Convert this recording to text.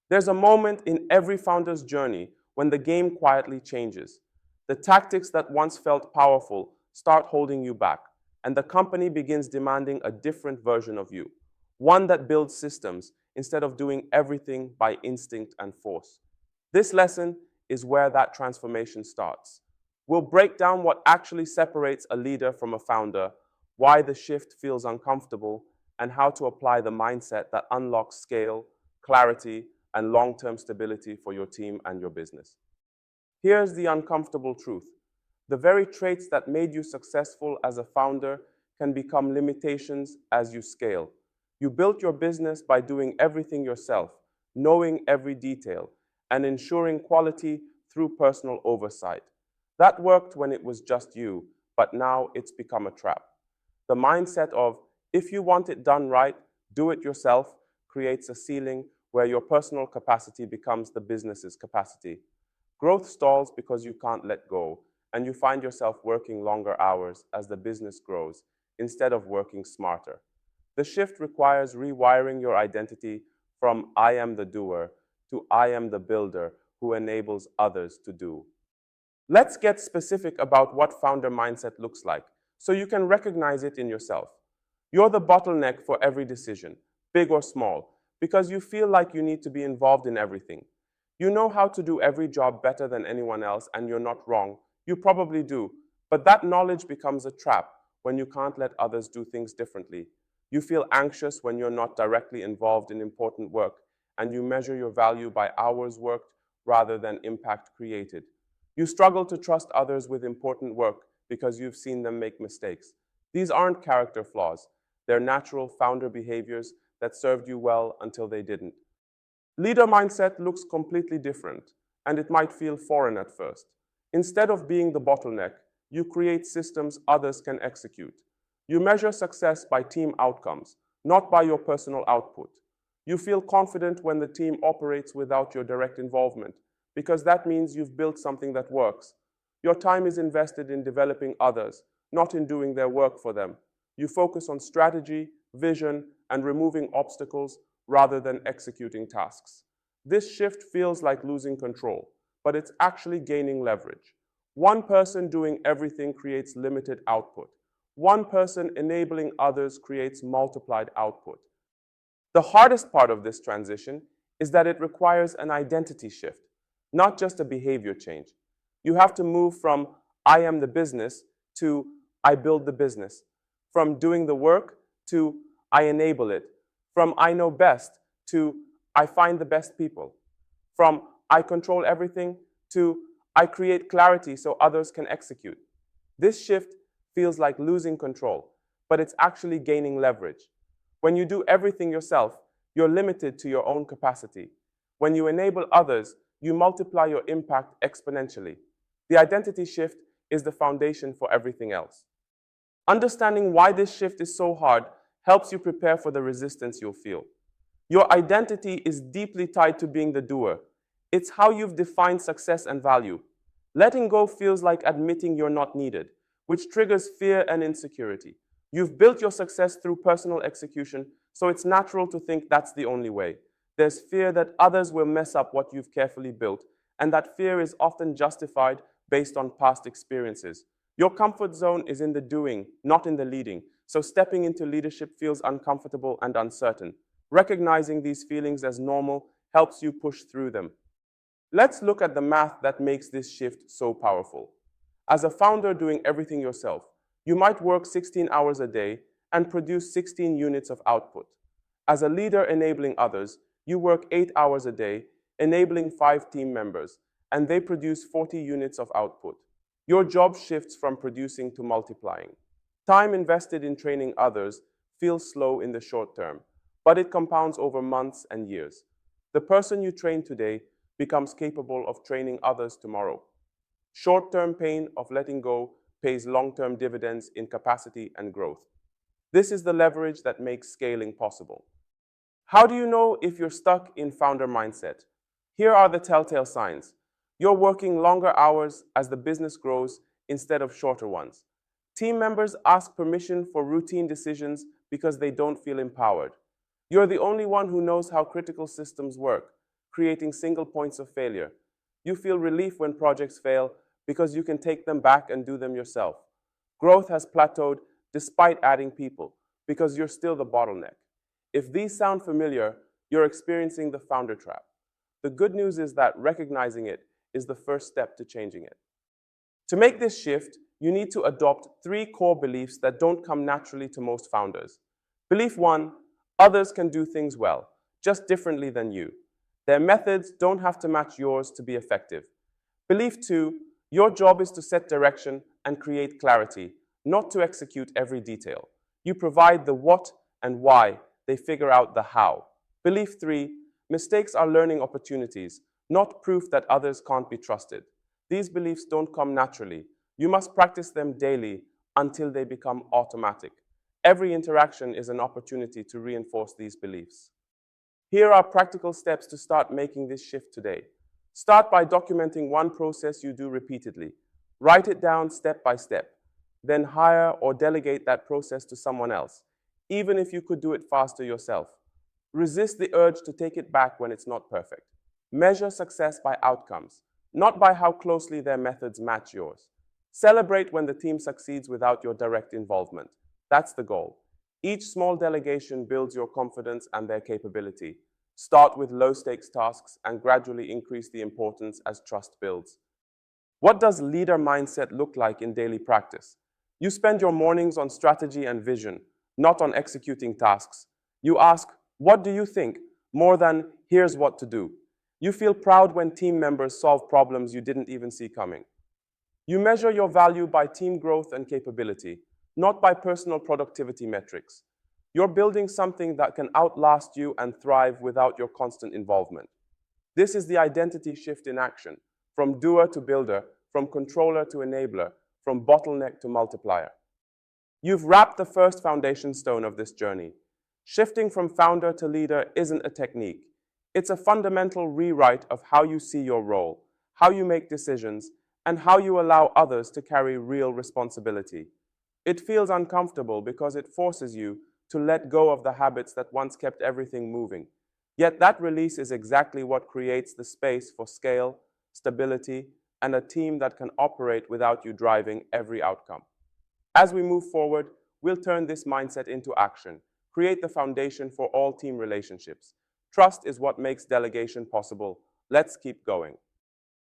There's a moment in every founder's journey when the game quietly changes. The tactics that once felt powerful start holding you back, and the company begins demanding a different version of you, one that builds systems instead of doing everything by instinct and force. This lesson is where that transformation starts. We'll break down what actually separates a leader from a founder, why the shift feels uncomfortable, and how to apply the mindset that unlocks scale, clarity, and long-term stability for your team and your business. Here's the uncomfortable truth. The very traits that made you successful as a founder can become limitations as you scale. You built your business by doing everything yourself, knowing every detail, and ensuring quality through personal oversight. That worked when it was just you, but now it's become a trap. The mindset of, if you want it done right, do it yourself, creates a ceiling where your personal capacity becomes the business's capacity. Growth stalls because you can't let go, and you find yourself working longer hours as the business grows instead of working smarter. The shift requires rewiring your identity from I am the doer to I am the builder who enables others to do. Let's get specific about what founder mindset looks like so you can recognize it in yourself. You're the bottleneck for every decision, big or small, because you feel like you need to be involved in everything. You know how to do every job better than anyone else, and you're not wrong. You probably do, but that knowledge becomes a trap when you can't let others do things differently. You feel anxious when you're not directly involved in important work, and you measure your value by hours worked rather than impact created. You struggle to trust others with important work because you've seen them make mistakes. These aren't character flaws. They're natural founder behaviors that served you well until they didn't. Leader mindset looks completely different, and it might feel foreign at first. Instead of being the bottleneck, you create systems others can execute. You measure success by team outcomes, not by your personal output. You feel confident when the team operates without your direct involvement, because that means you've built something that works. Your time is invested in developing others, not in doing their work for them. You focus on strategy, vision, and removing obstacles rather than executing tasks. This shift feels like losing control, but it's actually gaining leverage. One person doing everything creates limited output. One person enabling others creates multiplied output. The hardest part of this transition is that it requires an identity shift, not just a behavior change. You have to move from I am the business to I build the business, from doing the work to I enable it, from I know best to I find the best people, from I control everything to I create clarity so others can execute. This shift feels like losing control, but it's actually gaining leverage. When you do everything yourself, you're limited to your own capacity. When you enable others, you multiply your impact exponentially. The identity shift is the foundation for everything else. Understanding why this shift is so hard helps you prepare for the resistance you'll feel. Your identity is deeply tied to being the doer. It's how you've defined success and value. Letting go feels like admitting you're not needed, which triggers fear and insecurity. You've built your success through personal execution, so it's natural to think that's the only way. There's fear that others will mess up what you've carefully built, and that fear is often justified based on past experiences. Your comfort zone is in the doing, not in the leading, so stepping into leadership feels uncomfortable and uncertain. Recognizing these feelings as normal helps you push through them. Let's look at the math that makes this shift so powerful. As a founder doing everything yourself, you might work 16 hours a day and produce 16 units of output. As a leader enabling others, you work 8 hours a day, enabling 5 team members, and they produce 40 units of output. Your job shifts from producing to multiplying. Time invested in training others feels slow in the short term, but it compounds over months and years. The person you train today becomes capable of training others tomorrow. Short-term pain of letting go pays long-term dividends in capacity and growth. This is the leverage that makes scaling possible. How do you know if you're stuck in founder mindset? Here are the telltale signs. You're working longer hours as the business grows instead of shorter ones. Team members ask permission for routine decisions because they don't feel empowered. You're the only one who knows how critical systems work. creating single points of failure. You feel relief when projects fail because you can take them back and do them yourself. Growth has plateaued despite adding people because you're still the bottleneck. If these sound familiar, you're experiencing the founder trap. The good news is that recognizing it is the first step to changing it. To make this shift, you need to adopt 3 core beliefs that don't come naturally to most founders. Belief 1, others can do things well, just differently than you. Their methods don't have to match yours to be effective. Belief 2, your job is to set direction and create clarity, not to execute every detail. You provide the what and why, they figure out the how. Belief 3, mistakes are learning opportunities, not proof that others can't be trusted. These beliefs don't come naturally. You must practice them daily until they become automatic. Every interaction is an opportunity to reinforce these beliefs. Here are practical steps to start making this shift today. Start by documenting one process you do repeatedly. Write it down step by step. Then hire or delegate that process to someone else, even if you could do it faster yourself. Resist the urge to take it back when it's not perfect. Measure success by outcomes, not by how closely their methods match yours. Celebrate when the team succeeds without your direct involvement. That's the goal. Each small delegation builds your confidence and their capability. Start with low-stakes tasks and gradually increase the importance as trust builds. What does leader mindset look like in daily practice? You spend your mornings on strategy and vision, not on executing tasks. You ask, "What do you think?" more than, "Here's what to do." You feel proud when team members solve problems you didn't even see coming. You measure your value by team growth and capability, not by personal productivity metrics. You're building something that can outlast you and thrive without your constant involvement. This is the identity shift in action, from doer to builder, from controller to enabler, from bottleneck to multiplier. You've wrapped the first foundation stone of this journey. Shifting from founder to leader isn't a technique. It's a fundamental rewrite of how you see your role, how you make decisions, and how you allow others to carry real responsibility. It feels uncomfortable because it forces you to let go of the habits that once kept everything moving. Yet that release is exactly what creates the space for scale, stability, and a team that can operate without you driving every outcome. As we move forward, we'll turn this mindset into action, create the foundation for all team relationships. Trust is what makes delegation possible. Let's keep going.